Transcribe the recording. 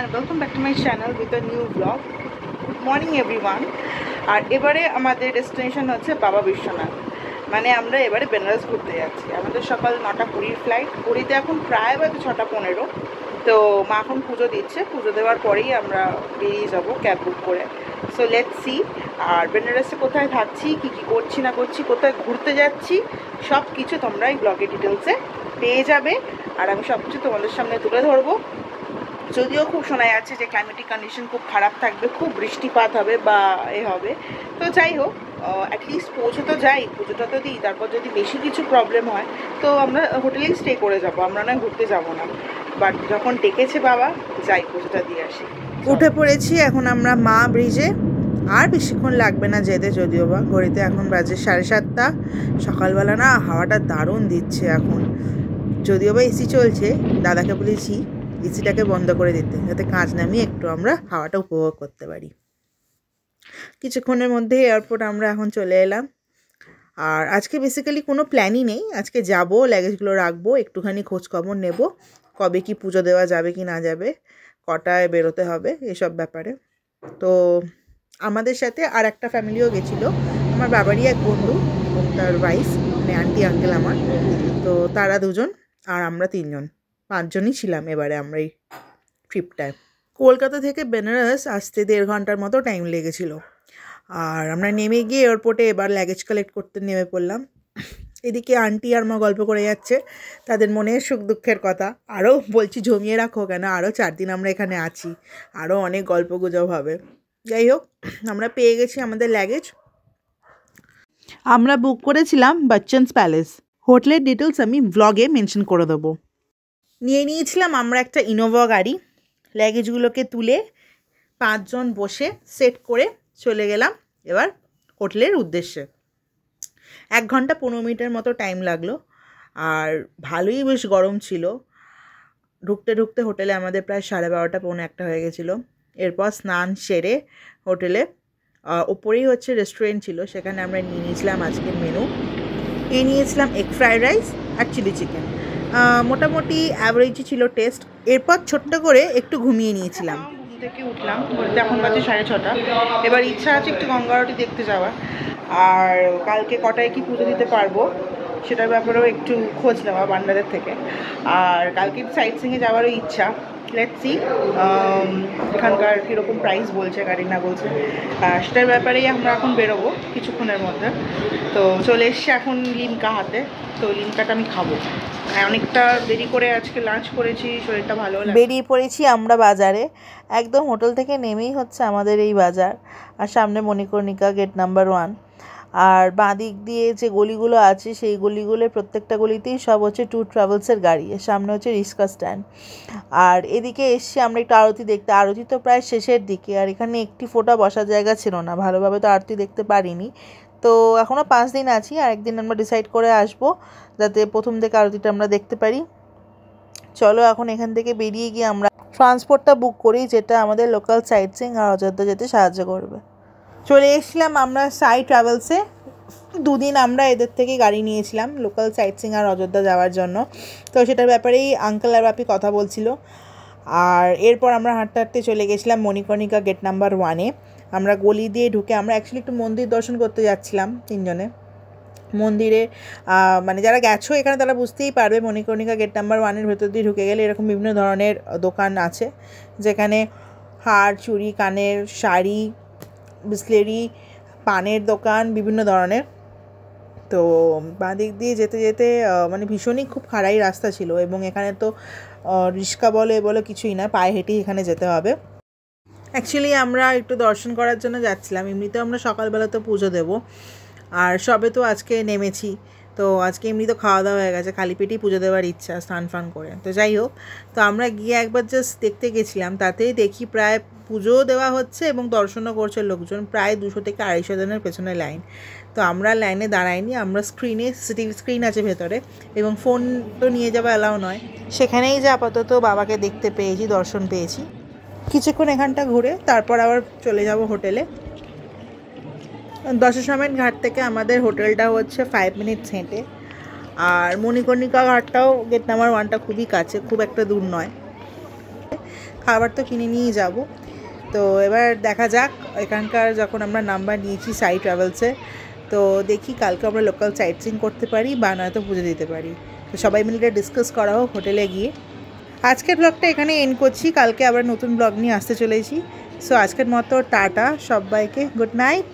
and welcome back to my channel with a new vlog. Good morning everyone. আর এবারে আমাদের destination হচ্ছে বাবা বিশ্বনাথ। মানে আমরা এবারে বেনারস ঘুরতে যাচ্ছি। আমাদের সকাল 9:20 ফ্লাইট। পুরীতে এখন প্রায় বাজে 6:15। তো মা এখন পুজো দিচ্ছে, পুজো দেওয়ার পরেই আমরা বেরিয়ে যাব ক্যাব বুক করে। So let's see. আর বেনারসে কোথায় থাকছি, কী কী করছি না করছি, কোথায় ঘুরতে যাচ্ছি, সব কিছু তোমরা এই ব্লগের ডিটেলসে পেয়ে যাবে। আর আমি সব কিছু তোমাদের সামনে তুলে ধরবো। যদিও খুব শোনা যাচ্ছে যে ক্লাইমেটিক কন্ডিশন খুব খারাপ থাকবে, খুব বৃষ্টিপাত হবে বা হবে। তো যাই হোক, অ্যাটলিস্ট পৌঁছে তো যাই, পুজোটা তো দিই। তারপর যদি বেশি কিছু প্রবলেম হয় তো আমরা হোটেলেই স্টে করে যাব, আমরা না ঘুরতে যাব না। বাট যখন ডেকেছে বাবা, যাই পুজোটা দিয়ে আসি। উঠে পড়েছি এখন আমরা মা ব্রিজে। আর বেশিক্ষণ লাগবে না যেতে, যদিও বা ঘড়িতে এখন বাজে 7:30। সকালবেলা না হাওয়াটা দারুণ দিচ্ছে এখন। যদিও বা এসি চলছে, দাদাকে বলেছি এসিটাকে বন্ধ করে দিতে, যাতে কাঁচ নামিয়ে একটু আমরা হাওয়াটা উপভোগ করতে পারি। কিছুক্ষণের মধ্যে এয়ারপোর্ট আমরা এখন চলে এলাম। আর আজকে বেসিক্যালি কোনো প্ল্যানই নেই। আজকে যাব, লাগেজগুলো রাখবো, একটুখানি খোঁজখবর নেব, কবে কি পুজো দেওয়া যাবে কি না যাবে, কটায় বেরোতে হবে, এসব ব্যাপারে। তো আমাদের সাথে আর একটা ফ্যামিলিও গেছিলো, আমার বাবারই এক বন্ধু এবং তার ওয়াইফ, মানে আন্টি আঙ্কেল আমার। তো তারা দুজন আর আমরা 3জন, 5জনই ছিলাম এবারে আমরা এই ট্রিপটায়। কলকাতা থেকে বেনারস আসতে 1.5 ঘন্টার মতো টাইম লেগেছিল। আর আমরা নেমে গিয়ে এয়ারপোর্টে এবার লাগেজ কালেক্ট করতে নেমে পড়লাম। এদিকে আন্টি আর মা গল্প করে যাচ্ছে তাদের মনের সুখ দুঃখের কথা। আরও বলছি জমিয়ে রাখো, কেন আরও 4 দিন আমরা এখানে আছি, আরও অনেক গল্প গুজব হবে। যাই হোক, আমরা পেয়ে গেছি আমাদের লাগেজ। আমরা বুক করেছিলাম বচ্চনস প্যালেস। হোটেলের ডিটেলস আমি ব্লগে মেনশন করে দেবো। নিয়েছিলাম আমরা একটা ইনোভা গাড়ি। লাগেজগুলোকে তুলে 5 জন বসে সেট করে চলে গেলাম এবার হোটেলের উদ্দেশ্যে। 1 ঘন্টা 15 মিনিটের মতো টাইম লাগলো। আর ভালোই বেশ গরম ছিল। ঢুকতে ঢুকতে হোটেলে আমাদের প্রায় 12:30 পৌনে 1 হয়ে গেছিলো। এরপর স্নান সেরে হোটেলে ওপরেই হচ্ছে রেস্টুরেন্ট ছিল, সেখানে আমরা নিয়েছিলাম আজকের মেনু। নিয়েছিলাম এগ ফ্রাইড রাইস আর চিলি চিকেন। মোটামুটি অ্যাভারেজই ছিল টেস্ট। এরপর ছোট্ট করে একটু ঘুমিয়ে নিয়েছিলাম। ঘুম থেকে উঠলাম, এখন বাজে 6:30। এবার ইচ্ছা আছে একটু গঙ্গা আরতি দেখতে যাওয়ার। আর কালকে কটায় কি পুজো দিতে পারবো সেটার ব্যাপারেও একটু খোঁজ নেওয়া বান্ডারের থেকে। আর কালকে সাইট সিংয়ে যাওয়ারও ইচ্ছা। লেটস সি এখানকার কীরকম প্রাইস বলছে, গাড়ি না বলছে, সেটার ব্যাপারেই আমরা এখন বেরোবো কিছুক্ষণের মধ্যে। তো চলে এসছি এখন লিমকা হাতে। তো লিমকাটা আমি খাবো। অনেকটা দেরি করে আজকে লাঞ্চ করেছি, শরীরটা ভালো লাগে। বেরিয়ে পড়েছি আমরা বাজারে। একদম হোটেল থেকে নেমেই হচ্ছে আমাদের এই বাজার। আর সামনে মণিকর্ণিকা গেট নাম্বার 1। আর বাঁ দিক দিয়ে যে গলিগুলো আছে সেই গলিগুলোর প্রত্যেকটা গলিতেই সব হচ্ছে ট্যুর ট্রাভেলসের গাড়ি। এর সামনে হচ্ছে রিক্সা স্ট্যান্ড। আর এদিকে এসছি আমরা একটু আরতি দেখতে। আরতি তো প্রায় শেষের দিকে, আর এখানে একটি ফোঁটা বসার জায়গা ছিল না, ভালোভাবে তো আরতি দেখতে পারিনি। তো এখনও 5 দিন আছি, আর একদিন আমরা ডিসাইড করে আসবো যাতে প্রথম থেকে আরতিটা আমরা দেখতে পারি। চলো এখন এখান থেকে বেরিয়ে গিয়ে আমরা ট্রান্সপোর্টটা বুক করি, যেটা আমাদের লোকাল সাইট সিইং আর অযোধ্যা যেতে সাহায্য করবে। চলে এসেছিলাম আমরা সাই ট্রাভেলসে। 2 দিন আমরা এদের থেকে গাড়ি নিয়েছিলাম লোকাল সাইট সিইং আর অযোধ্যা যাওয়ার জন্য। তো সেটার ব্যাপারেই আঙ্কেল আর বাপি কথা বলছিল। আর এরপর আমরা হাঁটতে হাঁটতে চলে গেছিলাম মণিকর্ণিকা গেট নাম্বার 1-এ। আমরা গলি দিয়ে ঢুকে আমরা অ্যাকচুয়ালি একটু মন্দির দর্শন করতে যাচ্ছিলাম 3জনে। মন্দিরে মানে যারা গেছো এখানে তারা বুঝতেই পারবে, মণিকর্ণিকা গেট নাম্বার 1-এর ভেতর দিয়ে ঢুকে গেলে এরকম বিভিন্ন ধরনের দোকান আছে, যেখানে হার, চুড়ি, কানের, শাড়ি, বিসলেরি, পানের দোকান, বিভিন্ন ধরনের। তো বাঁ দিক দিয়ে যেতে যেতে মানে ভীষণই খুব খাড়াই রাস্তা ছিল, এবং এখানে তো রিক্সা বলে কিছুই না, পায়ে হেঁটেই এখানে যেতে হবে। অ্যাকচুয়ালি আমরা একটু দর্শন করার জন্য যাচ্ছিলাম। এমনিতেও আমরা সকালবেলা তো পুজো দেবো, আর সবে তো আজকে নেমেছি। তো আজকে এমনি তো খাওয়া দাওয়া হয়ে গেছে, খালি পেটেই পুজো দেওয়ার ইচ্ছা স্নান ফান করে। তো যাই হোক, তো আমরা গিয়ে একবার জাস্ট দেখতে গেছিলাম, তাতেই দেখি প্রায় পুজোও দেওয়া হচ্ছে এবং দর্শনও করছে লোকজন। প্রায় 200 থেকে 250 জনের পেছনে লাইন। তো আমরা লাইনে দাঁড়াইনি, আমরা স্ক্রিনে, সিসিটিভি স্ক্রিন আছে ভেতরে, এবং ফোন তো নিয়ে যাওয়া অ্যালাউ নয়। সেখানেই যে আপাতত বাবাকে দেখতে পেয়েছি, দর্শন পেয়েছি। কিছুক্ষণ এখানটা ঘুরে তারপর আবার চলে যাব হোটেলে। দশাশ্বমেধ ঘাট থেকে আমাদের হোটেলটা হচ্ছে 5 মিনিটস হেঁটে। আর মণিকর্ণিকা ঘাটটাও গেট নাম্বার 1টা খুবই কাছে, খুব একটা দূর নয়। খাবার তো কিনে নিয়ে যাব। তো এবার দেখা যাক, এখানকার যখন আমরা নাম্বার নিয়েছি সাই ট্রাভেলসে, তো দেখি কালকে আমরা লোকাল সাইট সিইং করতে পারি বা নয়তো পুজো দিতে পারি। তো সবাই মিলে এটা ডিসকাস করা হোক হোটেলে গিয়ে। আজকের ব্লগটা এখানে এন্ড করছি, কালকে আবার নতুন ব্লগ নিয়ে আসতে চলেছি। সো আজকের মতো টাটা সবাইকে, গুড নাইট।